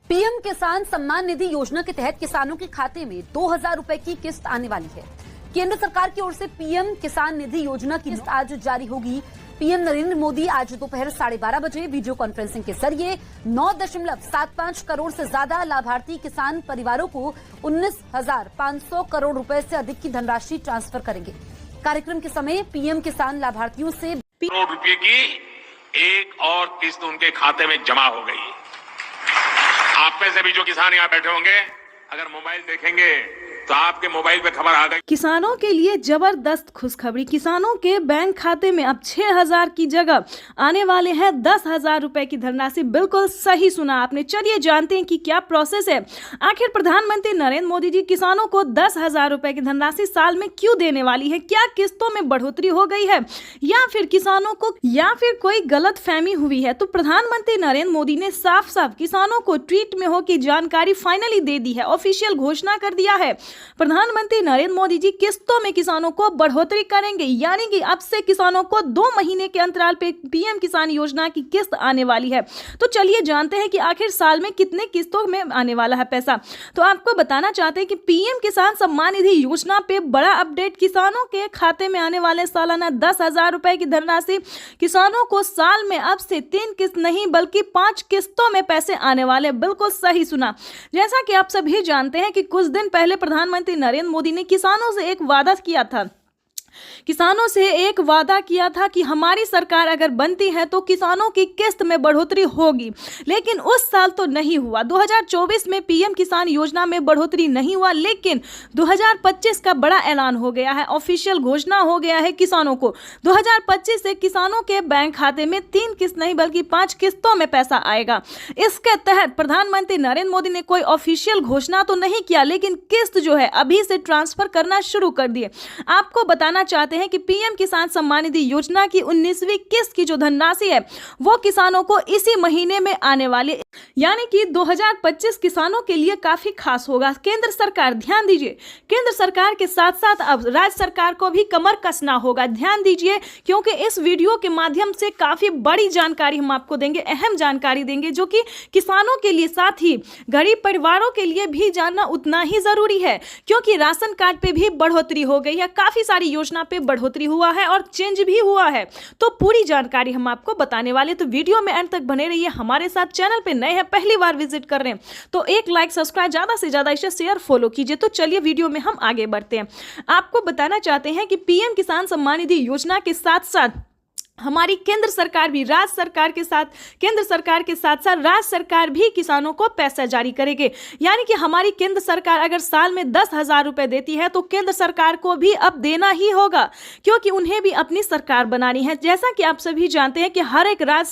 PM किसान सम्मान निधि योजना के तहत किसानों के खाते में 2000 रुपए की किस्त आने वाली है। केंद्र सरकार की ओर से पीएम किसान निधि योजना की किस्त आज जारी होगी। पीएम नरेंद्र मोदी आज दोपहर 12:30 बजे वीडियो कॉन्फ्रेंसिंग के जरिए 9.75 करोड़ से ज्यादा लाभार्थी किसान परिवारों को 19,500 करोड़ रुपए से अधिक की धनराशि ट्रांसफर करेंगे। कार्यक्रम के समय पीएम किसान लाभार्थियों से करोड़ रुपए की एक और किस्त उनके खाते में जमा हो गई। आप में से भी जो किसान यहाँ बैठे होंगे, अगर मोबाइल देखेंगे तो आपके मोबाइल पे खबर आ गई। किसानों के लिए जबरदस्त खुशखबरी। किसानों के बैंक खाते में अब 6,000 की जगह आने वाले हैं 10,000 रुपए की धनराशि। बिल्कुल सही सुना आपने। चलिए जानते हैं कि क्या प्रोसेस है। आखिर प्रधानमंत्री नरेंद्र मोदी जी किसानों को 10,000 रुपए की धनराशि साल में क्यों देने वाली है? क्या किस्तों में बढ़ोतरी हो गई है या फिर किसानों को कोई गलत फहमी हुई है? तो प्रधानमंत्री नरेंद्र मोदी ने साफ साफ किसानों को ट्वीट में होकर जानकारी फाइनली दे दी है, ऑफिशियल घोषणा कर दिया है। प्रधानमंत्री नरेंद्र मोदी जी किस्तों में किसानों को बढ़ोतरी करेंगे, यानी कि अब से किसानों को 2 महीने के अंतराल पे पीएम किसान योजना की किस्त आने वाली है। तो चलिए जानते हैं कि आखिर साल में कितने किस्तों में आने वाला है पैसा। तो आपको बताना चाहते हैं कि पीएम किसान सम्मान निधि योजना पे बड़ा अपडेट। किसानों के खाते में आने वाले सालाना 10,000 रुपए की धनराशि किसानों को साल में अब से 3 किस्त नहीं बल्कि 5 किस्तों में पैसे आने वाले। बिल्कुल सही सुना। जैसा कि आप सभी जानते हैं कि कुछ दिन पहले प्रधानमंत्री नरेंद्र मोदी ने किसानों से एक वादा किया था कि हमारी सरकार अगर बनती है तो किसानों की किस्त में बढ़ोतरी होगी, लेकिन उस साल तो नहीं हुआ। 2024 में पीएम किसान योजना में बढ़ोतरी नहीं हुआ, लेकिन 2025 का बड़ा ऐलान हो गया है, ऑफिशियल घोषणा हो गया है किसानों को। 2025 से किसानों के बैंक खाते में 3 किस्त नहीं बल्कि 5 किस्तों में पैसा आएगा। इसके तहत प्रधानमंत्री नरेंद्र मोदी ने कोई ऑफिशियल घोषणा तो नहीं किया, लेकिन किस्त जो है अभी से ट्रांसफर करना शुरू कर दिए। आपको बताना चाहते हैं कि पीएम किसान सम्मान निधि योजना की 19वीं किस्त की जो धनराशि है वो किसानों को इसी महीने में आने वाली, यानी कि 2025 किसानों के लिए काफी खास होगा। केंद्र सरकार, ध्यान दीजिए, केंद्र सरकार के साथ साथ अब राज्य सरकार को भी कमर कसना होगा। ध्यान दीजिए, क्योंकि इस वीडियो के माध्यम से काफी बड़ी जानकारी हम आपको देंगे, अहम जानकारी देंगे, जो कि किसानों के लिए साथ ही गरीब परिवारों के लिए भी जानना उतना ही जरूरी है, क्योंकि राशन कार्ड पे भी बढ़ोतरी हो गई है, काफी सारी योजना पे बढ़ोतरी हुआ है और चेंज भी हुआ है। तो पूरी जानकारी हम आपको बताने वाले, तो वीडियो में अंत तक बने रहिए हमारे साथ। चैनल पे नए हैं, पहली बार विजिट कर रहे हैं तो एक लाइक, सब्सक्राइब, ज्यादा से ज्यादा इसे शेयर, फॉलो कीजिए। तो चलिए वीडियो में हम आगे बढ़ते हैं। आपको बताना चाहते हैं कि पीएम किसान सम्मान निधि योजना के साथ साथ हमारी केंद्र सरकार भी केंद्र सरकार के साथ साथ राज्य सरकार भी किसानों को पैसा जारी करेंगे। यानी कि हमारी केंद्र सरकार अगर साल में 10,000 रुपए देती है तो केंद्र सरकार को भी अब देना ही होगा, क्योंकि उन्हें भी अपनी सरकार बनानी है। जैसा कि आप सभी जानते हैं कि हर एक राज्य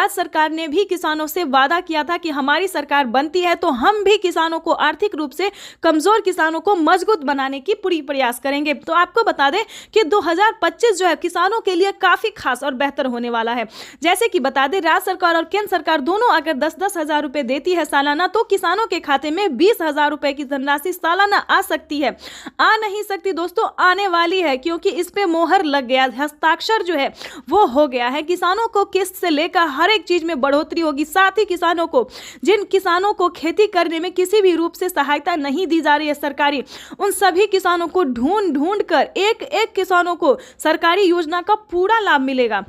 सरकार ने भी किसानों से वादा किया था कि हमारी सरकार बनती है तो हम भी किसानों को, आर्थिक रूप से कमजोर किसानों को मजबूत बनाने की पूरी प्रयास करेंगे। तो आपको बता दें कि 2025 जो है किसानों के लिए काफी खास और बेहतर होने वाला है। जैसे कि बता दें, राज्य सरकार और केंद्र सरकार दोनों अगर 10-10 हजार रुपए देती है सालाना, तो किसानों के खाते में 20,000 रुपए की धनराशि सालाना आ सकती है। आ नहीं सकती दोस्तों, आने वाली है, क्योंकि इस पे मोहर लग गया, हस्ताक्षर जो है वो हो गया है। किसानों को किस्त से लेकर हर एक चीज में बढ़ोतरी होगी। साथ ही किसानों को, जिन किसानों को खेती करने में किसी भी रूप से सहायता नहीं दी जा रही है सरकारी, उन सभी किसानों को ढूंढ कर एक किसानों को सरकारी योजना का पूरा लाभ मिलेगा।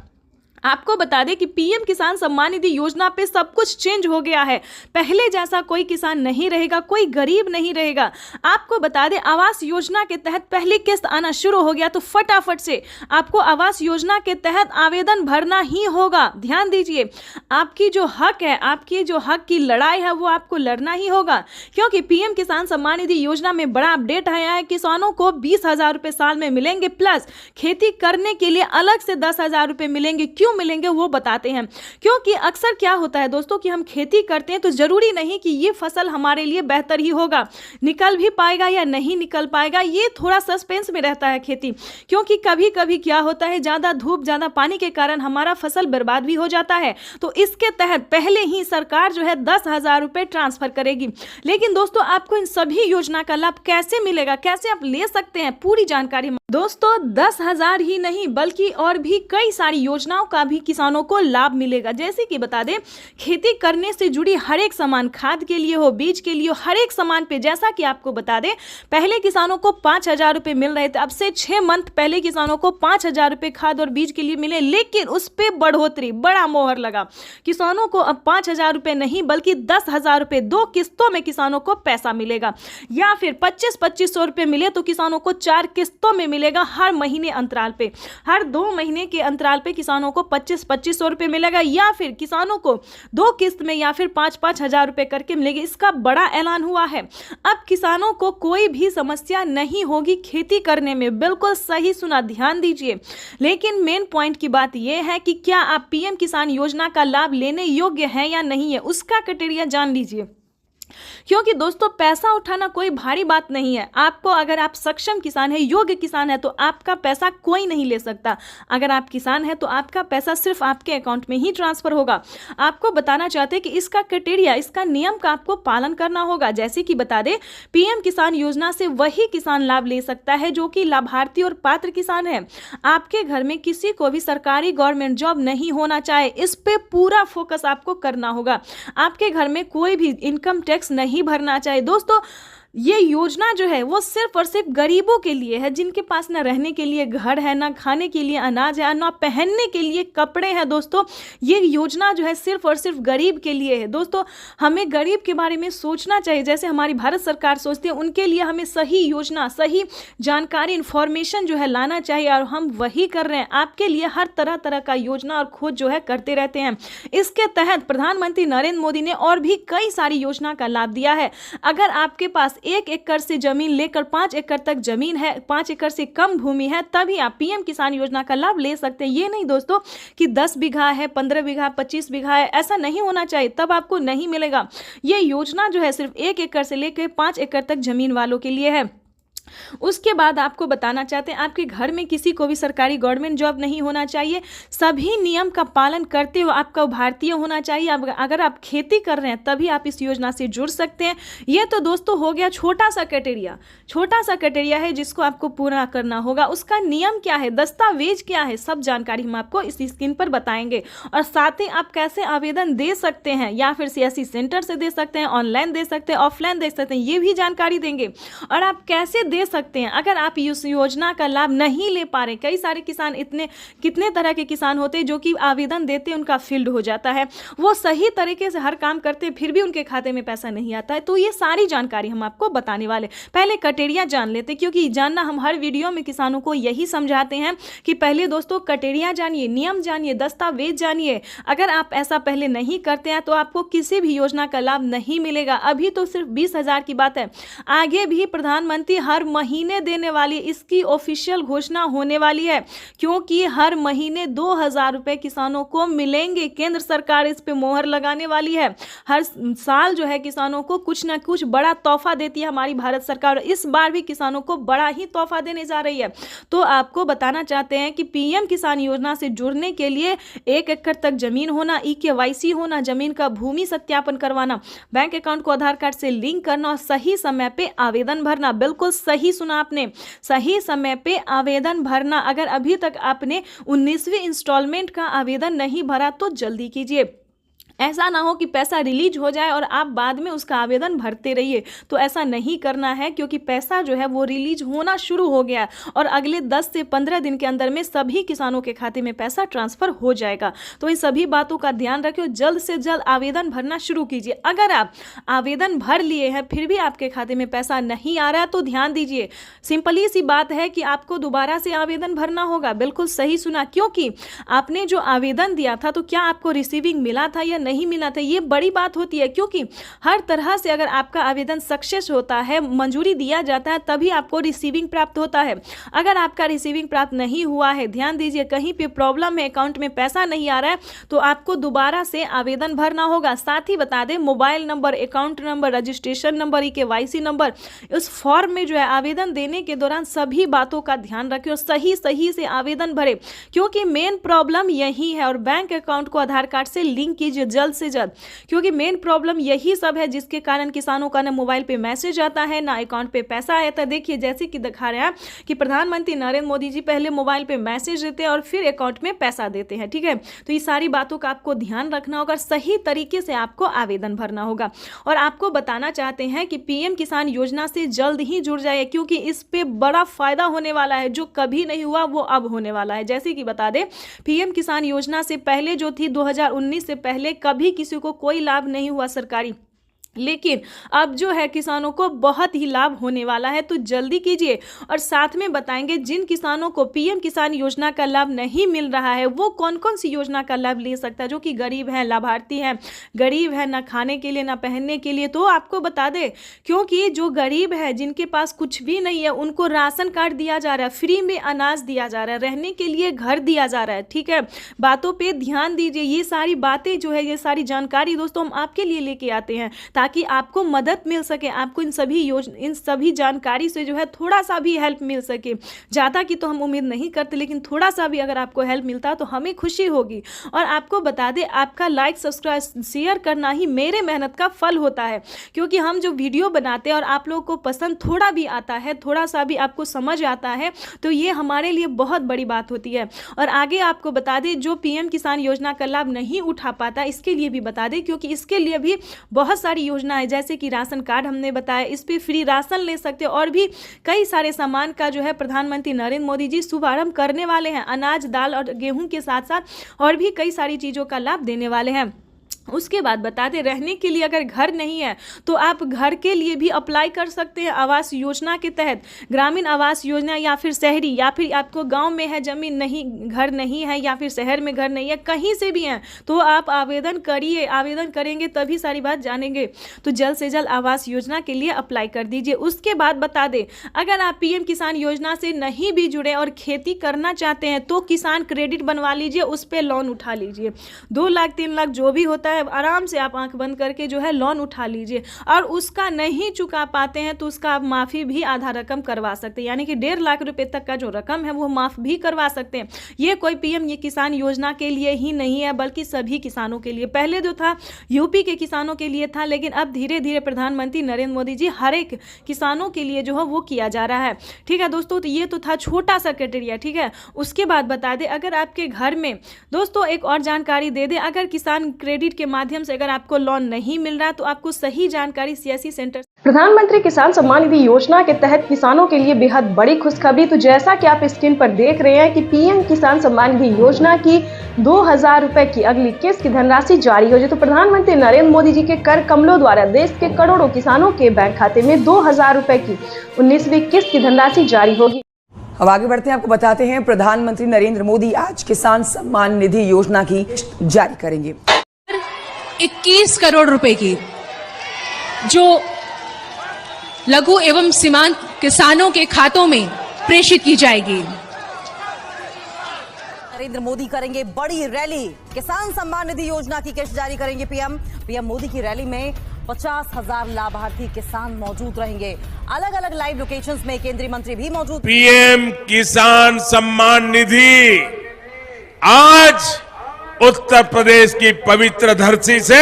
आपको बता दें कि पीएम किसान सम्मान निधि योजना पे सब कुछ चेंज हो गया है। पहले जैसा कोई किसान नहीं रहेगा, कोई गरीब नहीं रहेगा। आपको बता दें, आवास योजना के तहत पहली किस्त आना शुरू हो गया, तो फटाफट से आपको आवास योजना के तहत आवेदन भरना ही होगा। ध्यान दीजिए, आपकी जो हक है, आपकी जो हक की लड़ाई है वो आपको लड़ना ही होगा, क्योंकि पीएम किसान सम्मान निधि योजना में बड़ा अपडेट आया है। किसानों को 20,000 रुपए साल में मिलेंगे, प्लस खेती करने के लिए अलग से 10,000 रुपए मिलेंगे। क्यों मिलेंगे वो बताते हैं, क्योंकि अक्सर क्या होता है दोस्तों कि हम खेती करते हैं तो जरूरी नहीं कि ये फसल हमारे लिए बेहतर ही होगा, निकल भी पाएगा या नहीं निकल पाएगा, ये थोड़ा सस्पेंस में रहता है खेती। क्योंकि कभी कभी क्या होता है, ज्यादा धूप, ज्यादा पानी के कारण हमारा फसल बर्बाद भी हो जाता है। तो इसके तहत पहले ही सरकार जो है 10,000 रुपए ट्रांसफर करेगी। लेकिन दोस्तों, आपको इन सभी योजना का लाभ कैसे मिलेगा, कैसे आप ले सकते हैं, पूरी जानकारी दोस्तों 10,000 ही नहीं बल्कि और भी कई सारी योजनाओं का का भी किसानों को लाभ मिलेगा। जैसे कि बता दें, खेती करने से जुड़ी हर एक सामान, खाद के लिए हो, बीज के लिए हो, हर एक सामान पे, जैसा कि आपको बता दें, पहले किसानों को 5,000 रुपये मिल रहे थे। अब से 6 मंथ पहले किसानों को 5,000 रुपये खाद और बीज के लिए मिले, लेकिन उस पर बढ़ोतरी, बड़ा मोहर लगा। किसानों को अब 5,000 रुपये नहीं बल्कि 10,000 रुपये 2 किस्तों में किसानों को पैसा मिलेगा, या फिर 25-2500 रुपये मिले तो किसानों को 4 किस्तों में मिलेगा। हर महीने अंतराल पे, हर 2 महीने के अंतराल पे किसानों को 25-2500 रुपये मिलेगा, या फिर किसानों को 2 किस्त में या फिर 5-5 हजार रुपये करके मिलेगी। इसका बड़ा ऐलान हुआ है। अब किसानों को कोई भी समस्या नहीं होगी खेती करने में। बिल्कुल सही सुना, ध्यान दीजिए। लेकिन मेन पॉइंट की बात यह है कि क्या आप पीएम किसान योजना का लाभ लेने योग्य हैं या नहीं है, उसका क्राइटेरिया जान लीजिए। क्योंकि दोस्तों, पैसा उठाना कोई भारी बात नहीं है। आपको, अगर आप सक्षम किसान है, योग्य किसान है, तो आपका पैसा कोई नहीं ले सकता। अगर आप किसान है तो आपका पैसा सिर्फ आपके अकाउंट में ही ट्रांसफर होगा। आपको बताना चाहते हैं कि इसका क्राइटेरिया, इसका नियम का आपको पालन करना होगा। जैसे कि बता दें, पीएम किसान योजना से वही किसान लाभ ले सकता है जो कि लाभार्थी और पात्र किसान है। आपके घर में किसी को भी सरकारी गवर्नमेंट जॉब नहीं होना चाहिए, इस पे पूरा फोकस आपको करना होगा। आपके घर में कोई भी इनकम टैक्स नहीं भरना चाहिए। दोस्तों, ये योजना जो है वो सिर्फ और सिर्फ गरीबों के लिए है, जिनके पास ना रहने के लिए घर है, ना खाने के लिए अनाज है, ना पहनने के लिए कपड़े हैं। दोस्तों, ये योजना जो है सिर्फ और सिर्फ गरीब के लिए है। दोस्तों, हमें गरीब के बारे में सोचना चाहिए, जैसे हमारी भारत सरकार सोचती है। उनके लिए हमें सही योजना, सही जानकारी, इंफॉर्मेशन जो है लाना चाहिए, और हम वही कर रहे हैं। आपके लिए हर तरह तरह का योजना और खोज जो है करते रहते हैं। इसके तहत प्रधानमंत्री नरेंद्र मोदी ने और भी कई सारी योजना का लाभ दिया है। अगर आपके पास 1 एकड़ से जमीन लेकर 5 एकड़ तक जमीन है, 5 एकड़ से कम भूमि है, तभी आप पीएम किसान योजना का लाभ ले सकते हैं। ये नहीं दोस्तों कि 10 बीघा है, 15 बीघा, 25 बीघा है, ऐसा नहीं होना चाहिए, तब आपको नहीं मिलेगा। ये योजना जो है सिर्फ 1 एकड़ से लेकर 5 एकड़ तक जमीन वालों के लिए है। उसके बाद आपको बताना चाहते हैं, आपके घर में किसी को भी सरकारी गवर्नमेंट जॉब नहीं होना चाहिए। सभी नियम का पालन करते हुए आपका भारतीय होना चाहिए। अगर आप खेती कर रहे हैं तभी आप इस योजना से जुड़ सकते हैं। ये तो दोस्तों हो गया छोटा सा क्राइटेरिया है जिसको आपको पूरा करना होगा। उसका नियम क्या है, दस्तावेज क्या है, सब जानकारी हम आपको इस स्क्रीन पर बताएंगे। और साथ ही आप कैसे आवेदन दे सकते हैं, या फिर सीएससी सेंटर से दे सकते हैं, ऑनलाइन दे सकते हैं, ऑफलाइन दे सकते हैं, ये भी जानकारी देंगे। और आप कैसे दे सकते हैं अगर आप इस योजना का लाभ नहीं ले पा रहे। कई सारे किसान, कितने तरह के किसान होते हैं जो कि आवेदन देते हैं, उनका फील्ड हो जाता है, वो सही तरीके से हर काम करते हैं, फिर भी उनके खाते में पैसा नहीं आता है। तो ये सारी जानकारी हम आपको बताने वाले। पहले क्राइटेरिया जान लेते, क्योंकि जानना, हम हर वीडियो में किसानों को यही समझाते हैं कि पहले दोस्तों क्राइटेरिया जानिए, नियम जानिए, दस्तावेज जानिए। अगर आप ऐसा पहले नहीं करते हैं तो आपको किसी भी योजना का लाभ नहीं मिलेगा। अभी तो सिर्फ 20,000 की बात है, आगे भी प्रधानमंत्री हर महीने देने वाली, इसकी ऑफिशियल घोषणा होने वाली है, क्योंकि हर महीने 2,000 रुपए किसानों को मिलेंगे। केंद्र सरकार इस पे मोहर लगाने वाली है। हर साल जो है किसानों को कुछ ना कुछ बड़ा तोहफा देती है हमारी भारत सरकार, इस बार भी किसानों को बड़ा ही तोहफा देने जा रही है। तो आपको बताना चाहते हैं कि पीएम किसान योजना से जुड़ने के लिए 1 एकड़ तक जमीन होना, EKYC होना, जमीन का भूमि सत्यापन करवाना, बैंक अकाउंट को आधार कार्ड से लिंक करना और सही समय पे आवेदन भरना। बिल्कुल सही सुना आपने, सही समय पे आवेदन भरना। अगर अभी तक आपने 19वीं इंस्टॉलमेंट का आवेदन नहीं भरा तो जल्दी कीजिए। ऐसा ना हो कि पैसा रिलीज हो जाए और आप बाद में उसका आवेदन भरते रहिए, तो ऐसा नहीं करना है, क्योंकि पैसा जो है वो रिलीज होना शुरू हो गया और अगले 10 से 15 दिन के अंदर में सभी किसानों के खाते में पैसा ट्रांसफर हो जाएगा। तो इन सभी बातों का ध्यान रखिए, जल्द से जल्द आवेदन भरना शुरू कीजिए। अगर आप आवेदन भर लिए हैं फिर भी आपके खाते में पैसा नहीं आ रहा है तो ध्यान दीजिए, सिंपली सी बात है कि आपको दोबारा से आवेदन भरना होगा। बिल्कुल सही सुना, क्योंकि आपने जो आवेदन दिया था तो क्या आपको रिसीविंग मिला था या नहीं मिला था, ये बड़ी बात होती है। क्योंकि हर तरह से अगर आपका आवेदन सक्सेस होता है, मंजूरी दिया जाता है, तभी आपको रिसीविंग प्राप्त होता है। अगर आपका रिसीविंग प्राप्त नहीं हुआ है, ध्यान दीजिए, कहीं पे प्रॉब्लम है, अकाउंट में पैसा नहीं आ रहा है, तो आपको दोबारा से आवेदन भरना होगा। साथ ही बता दें, mobile number, account number, registration number, EKYC number, उस फॉर्म में जो है आवेदन देने के दौरान सभी बातों का ध्यान रखें और सही से आवेदन भरे, क्योंकि मेन प्रॉब्लम यही है। और बैंक अकाउंट को आधार कार्ड से लिंक कीजिए, जल्द से जल्द, क्योंकि मेन प्रॉब्लम यही सब है जिसके कारण किसानों का ना मोबाइल पे मैसेज आता है ना अकाउंट पे पैसा आता है। देखिए जैसे कि दिखा रहे हैं कि प्रधानमंत्री नरेंद्र मोदी जी पहले मोबाइल पे मैसेज देते हैं और फिर अकाउंट में पैसा देते हैं। ठीक है, तो ये सारी बातों का आपको ध्यान रखना होगा, सही तरीके से आपको आवेदन भरना होगा। और आपको बताना चाहते हैं कि पीएम किसान योजना से जल्द ही जुड़ जाए, क्योंकि इस पे बड़ा फायदा होने वाला है, जो कभी नहीं हुआ वो अब होने वाला है। जैसे कि बता दें, पीएम किसान योजना से पहले जो थी 2019 से पहले कभी किसी को कोई लाभ नहीं हुआ सरकारी, लेकिन अब जो है किसानों को बहुत ही लाभ होने वाला है। तो जल्दी कीजिए। और साथ में बताएंगे जिन किसानों को पीएम किसान योजना का लाभ नहीं मिल रहा है वो कौन कौन सी योजना का लाभ ले सकता है, जो कि गरीब हैं, लाभार्थी हैं, गरीब है ना खाने के लिए ना पहनने के लिए। तो आपको बता दें, क्योंकि जो गरीब है जिनके पास कुछ भी नहीं है उनको राशन कार्ड दिया जा रहा है, फ्री में अनाज दिया जा रहा है, रहने के लिए घर दिया जा रहा है। ठीक है, बातों पर ध्यान दीजिए। ये सारी बातें जो है, ये सारी जानकारी दोस्तों हम आपके लिए लेके आते हैं ताकि आपको मदद मिल सके, आपको इन सभी जानकारी से जो है थोड़ा सा भी हेल्प मिल सके। ज़्यादा की तो हम उम्मीद नहीं करते, लेकिन थोड़ा सा भी अगर आपको हेल्प मिलता है तो हमें खुशी होगी। और आपको बता दें, आपका लाइक सब्सक्राइब शेयर करना ही मेरे मेहनत का फल होता है, क्योंकि हम जो वीडियो बनाते हैं और आप लोगों को पसंद थोड़ा भी आता है, थोड़ा सा भी आपको समझ आता है, तो ये हमारे लिए बहुत बड़ी बात होती है। और आगे आपको बता दें, जो पीएम किसान योजना का लाभ नहीं उठा पाता इसके लिए भी बता दें, क्योंकि इसके लिए भी बहुत सारी योजना है, जैसे कि राशन कार्ड हमने बताया, इस पे फ्री राशन ले सकते हो, और भी कई सारे सामान का जो है प्रधानमंत्री नरेंद्र मोदी जी शुभारंभ करने वाले हैं। अनाज, दाल और गेहूं के साथ साथ और भी कई सारी चीज़ों का लाभ देने वाले हैं। उसके बाद बता दें, रहने के लिए अगर घर नहीं है तो आप घर के लिए भी अप्लाई कर सकते हैं आवास योजना के तहत। ग्रामीण आवास योजना, या फिर शहरी, या फिर आपको गांव में है ज़मीन नहीं, घर नहीं है, या फिर शहर में घर नहीं है, कहीं से भी हैं तो आप आवेदन करिए। आवेदन करेंगे तभी सारी बात जानेंगे। तो जल्द से जल्द आवास योजना के लिए अप्लाई कर दीजिए। उसके बाद बता दें, अगर आप पीएम किसान योजना से नहीं भी जुड़े और खेती करना चाहते हैं तो किसान क्रेडिट बनवा लीजिए, उस पर लोन उठा लीजिए। 2 लाख 3 लाख जो भी होता है आराम से आप आंख बंद करके जो है लोन उठा लीजिए। और उसका नहीं चुका पाते हैं तो उसका आप माफ़ी भी आधा रकम करवा सकते हैं, यानी कि 1.5 लाख रुपए तक का जो रकम है वो माफ़ भी करवा सकते हैं। ये कोई पीएम ये किसान योजना के लिए ही नहीं है, बल्कि सभी किसानों के लिए। पहले जो था यूपी के किसानों के लिए था, लेकिन अब धीरे धीरे प्रधानमंत्री नरेंद्र मोदी जी हर एक किसानों के लिए जो है वो किया जा रहा है। ठीक है दोस्तों, तो ये तो था छोटा सा क्राइटेरिया। ठीक है, उसके बाद बता दें, अगर आपके घर में दोस्तों एक और जानकारी दे दें, अगर किसान क्रेडिट के माध्यम से अगर आपको लोन नहीं मिल रहा तो आपको सही जानकारी सीएससी सेंटर। प्रधानमंत्री किसान सम्मान निधि योजना के तहत किसानों के लिए बेहद बड़ी खुशखबरी। तो जैसा कि आप स्क्रीन पर देख रहे हैं कि पीएम किसान सम्मान निधि योजना की 2000 रुपए की अगली किस्त की धनराशि जारी हो जाए। तो प्रधानमंत्री नरेंद्र मोदी जी के कर कमलों द्वारा देश के करोड़ों किसानों के बैंक खाते में 2000 रुपए की 19वीं किस्त की धनराशि जारी होगी। अब आगे बढ़ते हैं, आपको बताते हैं प्रधानमंत्री नरेंद्र मोदी आज किसान सम्मान निधि योजना की किस्त जारी करेंगे। 21 करोड़ रुपए की जो लघु एवं सीमांत किसानों के खातों में प्रेषित की जाएगी। नरेंद्र मोदी करेंगे बड़ी रैली, किसान सम्मान निधि योजना की किस्त जारी करेंगे पीएम मोदी की रैली में 50,000 लाभार्थी किसान मौजूद रहेंगे। अलग अलग लाइव लोकेशंस में केंद्रीय मंत्री भी मौजूद। पीएम किसान सम्मान निधि आज उत्तर प्रदेश की पवित्र धरती से।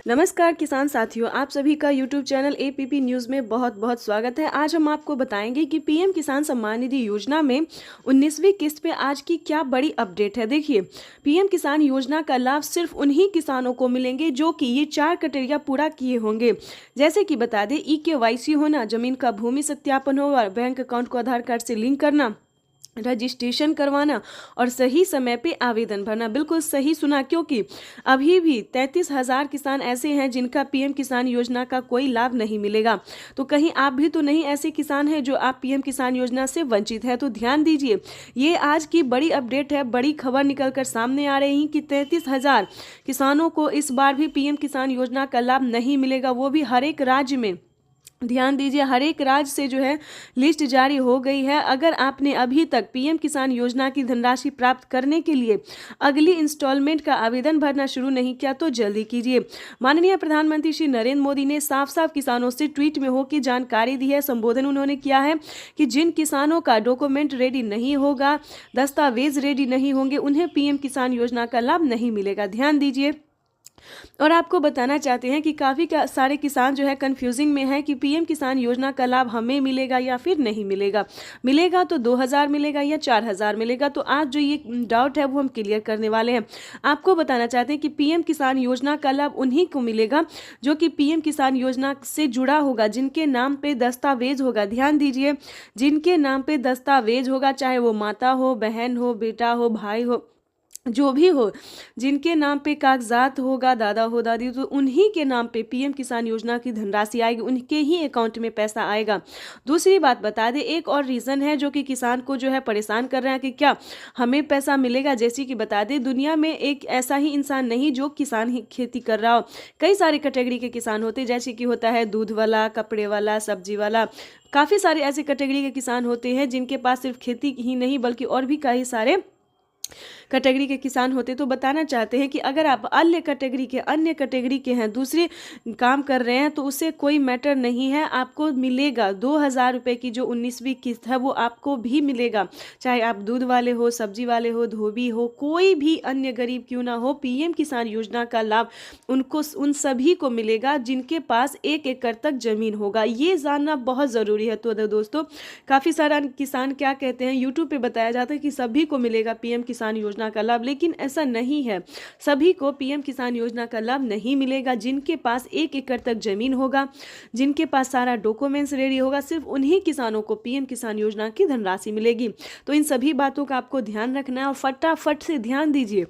नमस्कार किसान साथियों, आप सभी का YouTube चैनल APP न्यूज़ में बहुत बहुत स्वागत है। आज हम आपको बताएंगे कि पीएम किसान सम्मान निधि योजना में 19वीं किस्त पे आज की क्या बड़ी अपडेट है। देखिए, पीएम किसान योजना का लाभ सिर्फ उन्हीं किसानों को मिलेंगे जो कि ये 4 क्राइटेरिया पूरा किए होंगे। जैसे कि बता दें, EKYC होना, जमीन का भूमि सत्यापन होगा, बैंक अकाउंट को आधार कार्ड से लिंक करना, रजिस्ट्रेशन करवाना और सही समय पे आवेदन भरना। बिल्कुल सही सुना, क्योंकि अभी भी 33,000 किसान ऐसे हैं जिनका पीएम किसान योजना का कोई लाभ नहीं मिलेगा। तो कहीं आप भी तो नहीं ऐसे किसान हैं जो आप पीएम किसान योजना से वंचित हैं। तो ध्यान दीजिए, ये आज की बड़ी अपडेट है, बड़ी खबर निकल कर सामने आ रही है कि 33,000 किसानों को इस बार भी पीएम किसान योजना का लाभ नहीं मिलेगा, वो भी हर एक राज्य में। ध्यान दीजिए, हर एक राज्य से जो है लिस्ट जारी हो गई है। अगर आपने अभी तक पीएम किसान योजना की धनराशि प्राप्त करने के लिए अगली इंस्टॉलमेंट का आवेदन भरना शुरू नहीं किया तो जल्दी कीजिए। माननीय प्रधानमंत्री श्री नरेंद्र मोदी ने साफ साफ किसानों से ट्वीट में होकर जानकारी दी है। संबोधन उन्होंने किया है कि जिन किसानों का डॉक्यूमेंट रेडी नहीं होगा, दस्तावेज रेडी नहीं होंगे, उन्हें पीएम किसान योजना का लाभ नहीं मिलेगा। ध्यान दीजिए, और आपको बताना चाहते हैं कि काफ़ी सारे किसान जो है कंफ्यूजिंग में है कि पीएम किसान योजना का लाभ हमें मिलेगा या फिर नहीं मिलेगा। मिलेगा तो 2000 मिलेगा या 4000 मिलेगा। तो आज जो ये डाउट है वो हम क्लियर करने वाले हैं। आपको बताना चाहते हैं कि पीएम किसान योजना का लाभ उन्हीं को मिलेगा जो कि पीएम किसान योजना से जुड़ा होगा, जिनके नाम पे दस्तावेज होगा। ध्यान दीजिए, जिनके नाम पे दस्तावेज होगा, चाहे वो माता हो, बहन हो, बेटा हो, भाई हो, जो भी हो, जिनके नाम पे कागजात होगा, दादा हो, दादी, तो उन्हीं के नाम पे पीएम किसान योजना की धनराशि आएगी, उनके ही अकाउंट में पैसा आएगा। दूसरी बात बता दें, एक और रीज़न है जो कि किसान को जो है परेशान कर रहा है कि क्या हमें पैसा मिलेगा। जैसे कि बता दें, दुनिया में एक ऐसा ही इंसान नहीं जो किसान ही खेती कर रहा हो। कई सारे कैटेगरी के किसान होते हैं, जैसे कि होता है दूध वाला, कपड़े वाला, सब्जी वाला। काफ़ी सारे ऐसे कैटेगरी के किसान होते हैं जिनके पास सिर्फ खेती ही नहीं बल्कि और भी कई सारे कैटेगरी के किसान होते। तो बताना चाहते हैं कि अगर आप अन्य कैटेगरी के हैं, दूसरे काम कर रहे हैं, तो उससे कोई मैटर नहीं है, आपको मिलेगा 2000 रुपये की जो 19वीं किस्त है वो आपको भी मिलेगा। चाहे आप दूध वाले हो, सब्जी वाले हो, धोबी हो, कोई भी अन्य गरीब क्यों ना हो, पीएम किसान योजना का लाभ उन सभी को मिलेगा जिनके पास 1 एकड़ तक जमीन होगा। ये जानना बहुत ज़रूरी है। तो दोस्तों, काफ़ी सारा किसान क्या कहते हैं, यूट्यूब पे बताया जाता है कि सभी को मिलेगा पीएम किसान योजना का लाभ, लेकिन ऐसा नहीं है। सभी को पीएम किसान योजना का लाभ नहीं मिलेगा। जिनके पास 1 एकड़ तक जमीन होगा, जिनके पास सारा डॉक्यूमेंट्स रेडी होगा, सिर्फ उन्हीं किसानों को पीएम किसान योजना की धनराशि मिलेगी। तो इन सभी बातों का आपको ध्यान रखना है और फटाफट से ध्यान दीजिए।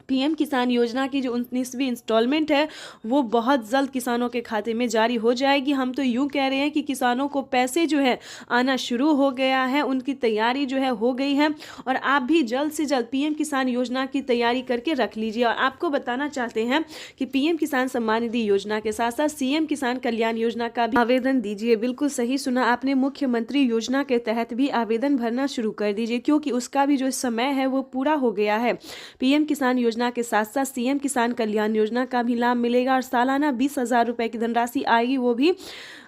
पीएम किसान योजना की जो 19वीं इंस्टॉलमेंट है वो बहुत जल्द किसानों के खाते में जारी हो जाएगी। हम तो यूँ कह रहे हैं कि किसानों को पैसे जो है आना शुरू हो गया है, उनकी तैयारी जो है हो गई है, और आप भी जल्द से जल्द पीएम किसान योजना की तैयारी करके रख लीजिए। और आपको बताना चाहते हैं कि पीएम किसान सम्मान निधि योजना के साथ साथ सीएम किसान कल्याण योजना का भी आवेदन दीजिए। बिल्कुल सही सुना आपने, मुख्यमंत्री योजना के तहत भी आवेदन भरना शुरू कर दीजिए, क्योंकि उसका भी जो समय है वो पूरा हो गया है। पीएम किसान योजना के साथ साथ सीएम किसान कल्याण योजना का भी लाभ मिलेगा और सालाना 20,000 रुपए की धनराशि आएगी। वो भी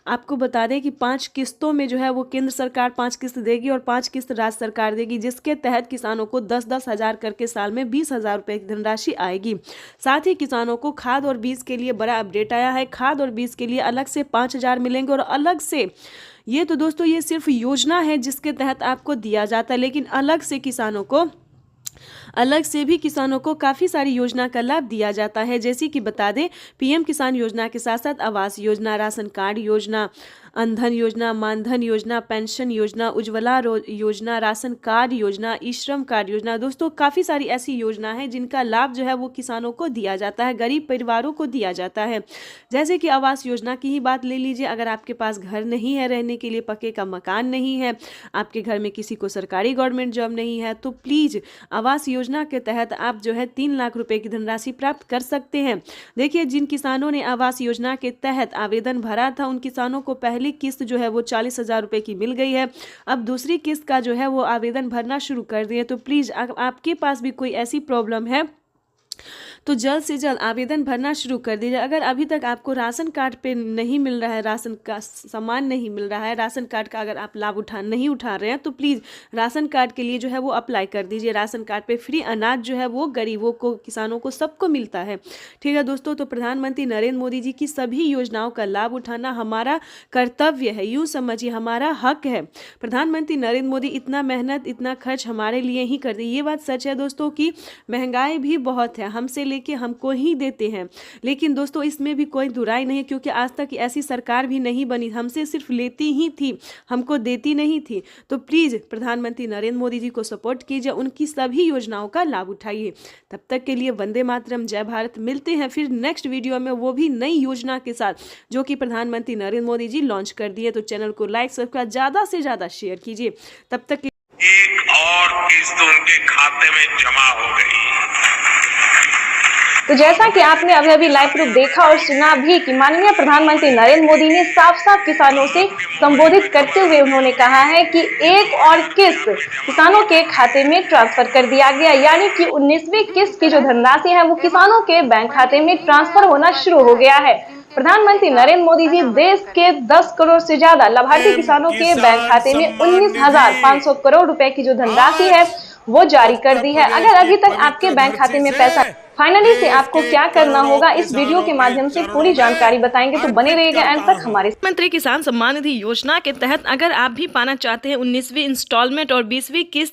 आपको बता दें कि 5 किस्तों में जो है वो केंद्र सरकार 5 किस्त देगी और 5 किस्त राज्य सरकार देगी, जिसके तहत किसानों को 10-10 हज़ार करके साल में 20,000 रुपए की धनराशि आएगी। साथ ही किसानों को खाद और बीज के लिए बड़ा अपडेट आया है। खाद और बीज के लिए अलग से 5,000 मिलेंगे और अलग से, ये तो दोस्तों ये सिर्फ योजना है जिसके तहत आपको दिया जाता है, लेकिन अलग से भी किसानों को काफ़ी सारी योजना का लाभ दिया जाता है। जैसे कि बता दें, पीएम किसान योजना के साथ साथ आवास योजना, राशन कार्ड योजना, अनधन योजना, मानधन योजना, पेंशन योजना, उज्ज्वला योजना, राशन कार्ड योजना, ई श्रम कार्ड योजना। दोस्तों, काफ़ी सारी ऐसी योजना है जिनका लाभ जो है वो किसानों को दिया जाता है, गरीब परिवारों को दिया जाता है। जैसे कि आवास योजना की ही बात ले लीजिए। अगर आपके पास घर नहीं है, रहने के लिए पक्के का मकान नहीं है, आपके घर में किसी को सरकारी गवर्नमेंट जॉब नहीं है, तो प्लीज़ आवास योजना के तहत आप जो है 3 लाख रुपए की धनराशि प्राप्त कर सकते हैं। देखिए, जिन किसानों ने आवास योजना के तहत आवेदन भरा था उन किसानों को पहली किस्त जो है वो 40,000 रुपए की मिल गई है। अब दूसरी किस्त का जो है वो आवेदन भरना शुरू कर दिए। तो प्लीज़ आपके पास भी कोई ऐसी प्रॉब्लम है तो जल्द से जल्द आवेदन भरना शुरू कर दीजिए। अगर अभी तक आपको राशन कार्ड पे नहीं मिल रहा है, राशन का सामान नहीं मिल रहा है, राशन कार्ड का अगर आप लाभ नहीं उठा रहे हैं, तो प्लीज़ राशन कार्ड के लिए जो है वो अप्लाई कर दीजिए। राशन कार्ड पे फ्री अनाज जो है वो गरीबों को, किसानों को, सबको मिलता है। ठीक है दोस्तों, तो प्रधानमंत्री नरेंद्र मोदी जी की सभी योजनाओं का लाभ उठाना हमारा कर्तव्य है, यूँ समझिए हमारा हक है। प्रधानमंत्री नरेंद्र मोदी इतना मेहनत, इतना खर्च हमारे लिए ही करते। ये बात सच है दोस्तों कि महंगाई भी बहुत है, हमसे लेके हमको ही देते हैं, लेकिन दोस्तों इसमें भी कोई दुराई नहीं, क्योंकि आज तक ऐसी सरकार भी नहीं बनी, हमसे सिर्फ लेती ही थी, हमको देती नहीं थी। तो प्लीज़ प्रधानमंत्री नरेंद्र मोदी जी को सपोर्ट कीजिए, उनकी सभी योजनाओं का लाभ उठाइए। तब तक के लिए वंदे मातरम, जय भारत। मिलते हैं फिर नेक्स्ट वीडियो में, वो भी नई योजना के साथ जो कि प्रधानमंत्री नरेंद्र मोदी जी लॉन्च कर दिए। तो चैनल को लाइक, सब्सक्राइब ज़्यादा से ज़्यादा शेयर कीजिए। तब तक एक और किस्त उनके खाते में जमा हो गई। तो जैसा कि आपने अभी लाइव प्रूफ देखा और सुना भी कि माननीय प्रधानमंत्री नरेंद्र मोदी ने साफ साफ किसानों से संबोधित करते हुए उन्होंने कहा है कि एक और किस्त किसानों के खाते में ट्रांसफर कर दिया गया, यानी कि 19वीं किस्त की जो धनराशि है वो किसानों के बैंक खाते में ट्रांसफर होना शुरू हो गया है। प्रधानमंत्री नरेंद्र मोदी जी देश के 10 करोड़ से ज्यादा लाभार्थी किसानों के बैंक खाते में 19,500 करोड़ रुपए की जो धनराशि है वो जारी कर दी है। अगर अभी तक आपके बैंक खाते में पैसा फाइनली से आपको क्या करना होगा, इस वीडियो के माध्यम से पूरी जानकारी बताएंगे, तो बने रहिएगा एंड तक हमारे। प्रधानमंत्री किसान सम्मान निधि योजना के तहत अगर आप भी पाना चाहते हैं 19वीं इंस्टॉलमेंट और 20वीं किस्त